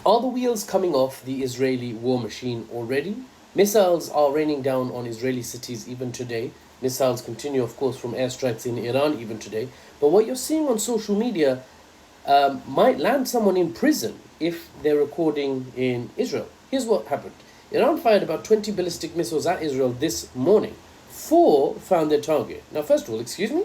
Are the wheels coming off the Israeli war machine already? Missiles are raining down on Israeli cities even today. Missiles continue, of course, from airstrikes in Iran even today. But what you're seeing on social media might land someone in prison if they're recording in Israel. Here's what happened. Iran fired about 20 ballistic missiles at Israel this morning. 4 found their target. Now, first of all, excuse me?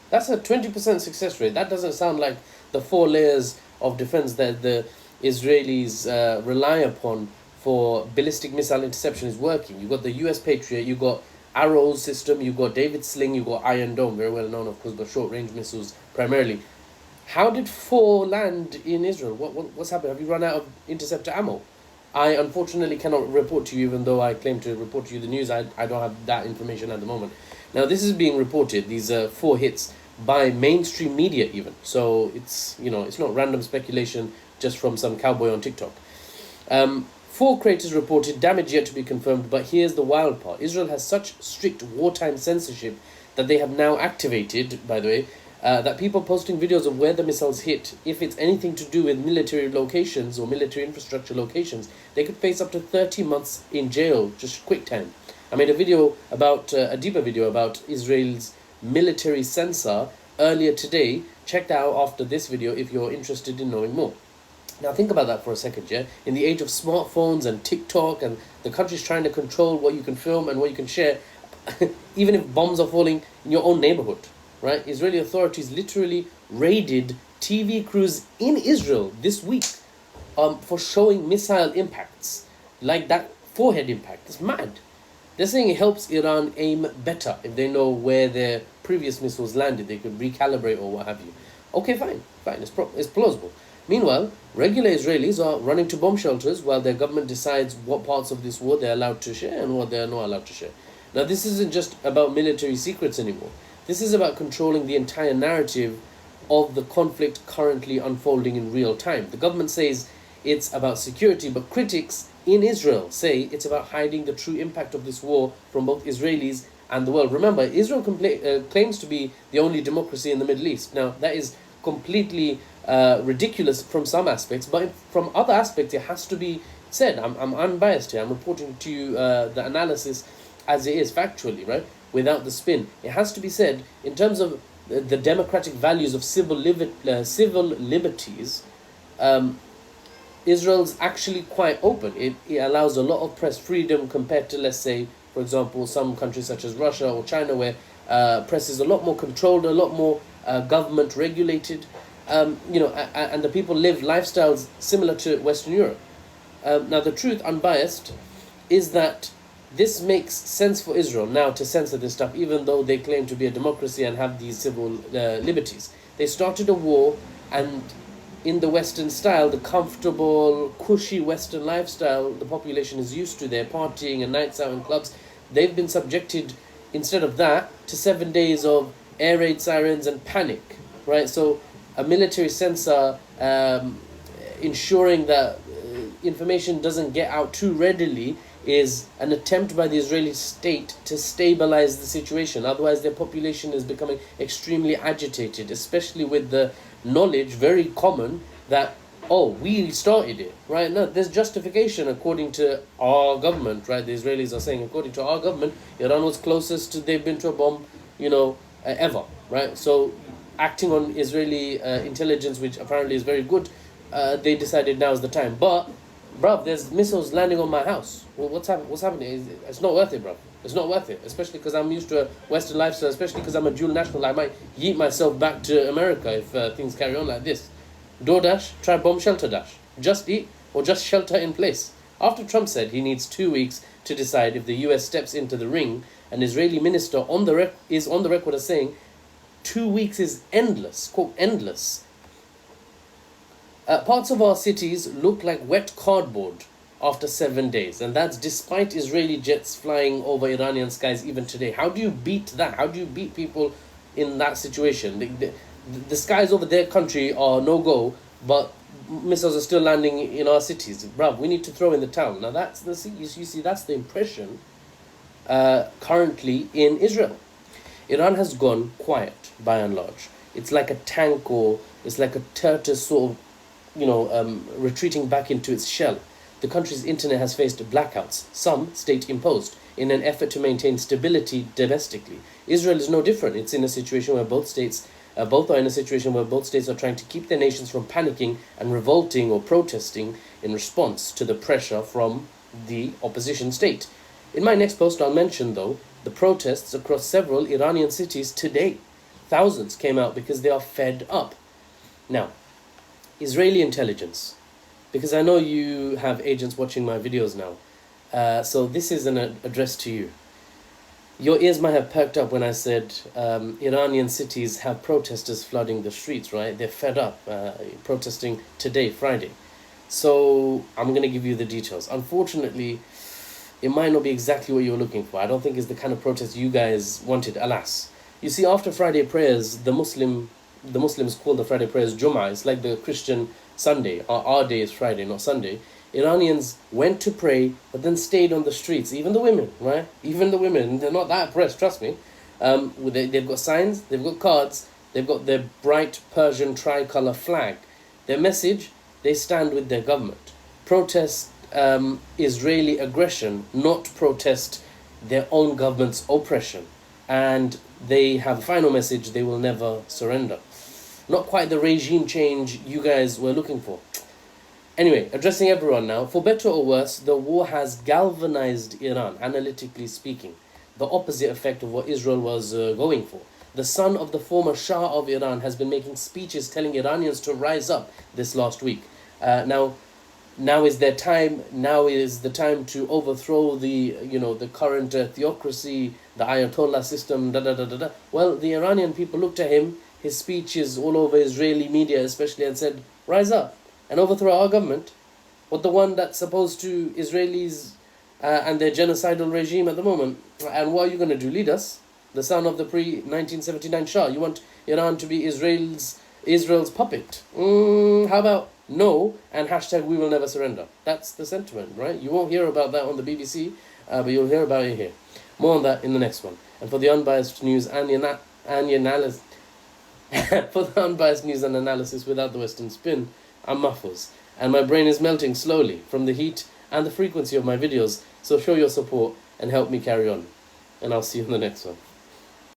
That's a 20% success rate. That doesn't sound like the 4 layers of defense that the Israelis rely upon for ballistic missile interception is working. You got the US Patriot, you got Arrows system, you got David Sling, you got Iron Dome, very well known, of course, but short range missiles primarily. How did 4 land in Israel? What's happened? Have you run out of interceptor ammo? I unfortunately cannot report to you, even though I claim to report to you the news. I don't have that information at the moment. Now, this is being reported, these 4 hits, by mainstream media even. So it's, it's not random speculation just from some cowboy on TikTok. 4 craters reported, damage yet to be confirmed, but here's the wild part. Israel has such strict wartime censorship that they have now activated, by the way, that people posting videos of where the missiles hit, if it's anything to do with military locations or military infrastructure locations, they could face up to 30 months in jail, just quick time. I made a video about, a deeper video about Israel's military censor earlier today. Check that out after this video if you're interested in knowing more. Now think about that for a second, yeah? In the age of smartphones and TikTok and the country's trying to control what you can film and what you can share, even if bombs are falling in your own neighborhood, right? Israeli authorities literally raided TV crews in Israel this week for showing missile impacts, like that forehead impact. It's mad. They're saying it helps Iran aim better if they know where their previous missiles landed. They could recalibrate or what have you. Okay, fine. It's plausible. Meanwhile, regular Israelis are running to bomb shelters while their government decides what parts of this war they're allowed to share and what they're not allowed to share. Now, this isn't just about military secrets anymore. This is about controlling the entire narrative of the conflict currently unfolding in real time. The government says it's about security, but critics in Israel say it's about hiding the true impact of this war from both Israelis and the world. Remember, Israel claims to be the only democracy in the Middle East. Now, that is completely ridiculous from some aspects, but from other aspects, it has to be said. I'm unbiased here. I'm reporting to you the analysis as it is, factually, right? Without the spin. It has to be said, in terms of the democratic values of civil liberties, Israel's actually quite open. It allows a lot of press freedom compared to, let's say, for example, some countries such as Russia or China, where press is a lot more controlled, a lot more government regulated, and the people live lifestyles similar to Western Europe. Now, the truth, unbiased, is that this makes sense for Israel now to censor this stuff, even though they claim to be a democracy and have these civil liberties. They started a war, and in the Western style, the comfortable, cushy Western lifestyle the population is used to, their partying and nights out in clubs, they've been subjected, instead of that, to 7 days of air raid sirens and panic, right? So a military censor ensuring that information doesn't get out too readily is an attempt by the Israeli state to stabilize the situation. Otherwise, their population is becoming extremely agitated, especially with the knowledge, very common, that, oh, we started it, right? No, there's justification according to our government, right? The Israelis are saying, according to our government, Iran was closest they've been to a bomb, ever, right? So, acting on Israeli intelligence, which apparently is very good, they decided now is the time. But, bruv, there's missiles landing on my house. Well, what's happening? It's not worth it, bruv. It's not worth it, especially because I'm used to a Western lifestyle, especially because I'm a dual national. I might yeet myself back to America if things carry on like this. DoorDash, try bomb shelter dash. Just eat or just shelter in place. After Trump said he needs 2 weeks to decide if the US steps into the ring, an Israeli minister is on the record as saying 2 weeks is endless, quote, endless. Parts of our cities look like wet cardboard after 7 days, and that's despite Israeli jets flying over Iranian skies even today. How do you beat that? How do you beat people in that situation? The skies over their country are no-go, but missiles are still landing in our cities. Bruv, we need to throw in the towel. Now, that's you see, that's the impression currently in Israel. Iran has gone quiet, by and large. It's like a tank, or it's like a tortoise sort of retreating back into its shell. The country's internet has faced blackouts, some state-imposed, in an effort to maintain stability domestically. Israel is no different. It's in a situation where both are in a situation where both states are trying to keep their nations from panicking and revolting or protesting in response to the pressure from the opposition state. In my next post, I'll mention, though, the protests across several Iranian cities today. Thousands came out because they are fed up. Now, Israeli intelligence, because I know you have agents watching my videos now, so this is an address to you. Your ears might have perked up when I said Iranian cities have protesters flooding the streets, right? They're fed up, protesting today, Friday. So I'm going to give you the details. Unfortunately, it might not be exactly what you're looking for. I don't think it's the kind of protest you guys wanted, alas. You see, after Friday prayers, the Muslims call the Friday prayers Jummah. It's like the Christian Sunday. Our day is Friday, not Sunday. Iranians went to pray, but then stayed on the streets. Even the women, right? Even the women. They're not that oppressed, trust me. They've got signs, they've got cards, they've got their bright Persian tricolour flag. Their message, they stand with their government. Protest Israeli aggression, not protest their own government's oppression. And they have a final message, they will never surrender. Not quite the regime change you guys were looking for. Anyway, addressing everyone now. For better or worse, the war has galvanized Iran, analytically speaking. The opposite effect of what Israel was going for. The son of the former Shah of Iran has been making speeches telling Iranians to rise up this last week. Now is their time. Now is the time to overthrow the current theocracy, the Ayatollah system. Well, the Iranian people looked at him. His speeches all over Israeli media, especially, and said, "Rise up and overthrow our government." What, the one that's opposed to Israelis and their genocidal regime at the moment? And what are you going to do? Lead us? The son of the pre-1979 Shah. You want Iran to be Israel's puppet? How about no and hashtag we will never surrender? That's the sentiment, right? You won't hear about that on the BBC, but you'll hear about it here. More on that in the next one. And for the unbiased news and analysis, without the Western spin, I'm Mahfouz, and my brain is melting slowly from the heat and the frequency of my videos, so show your support and help me carry on. And I'll see you in the next one.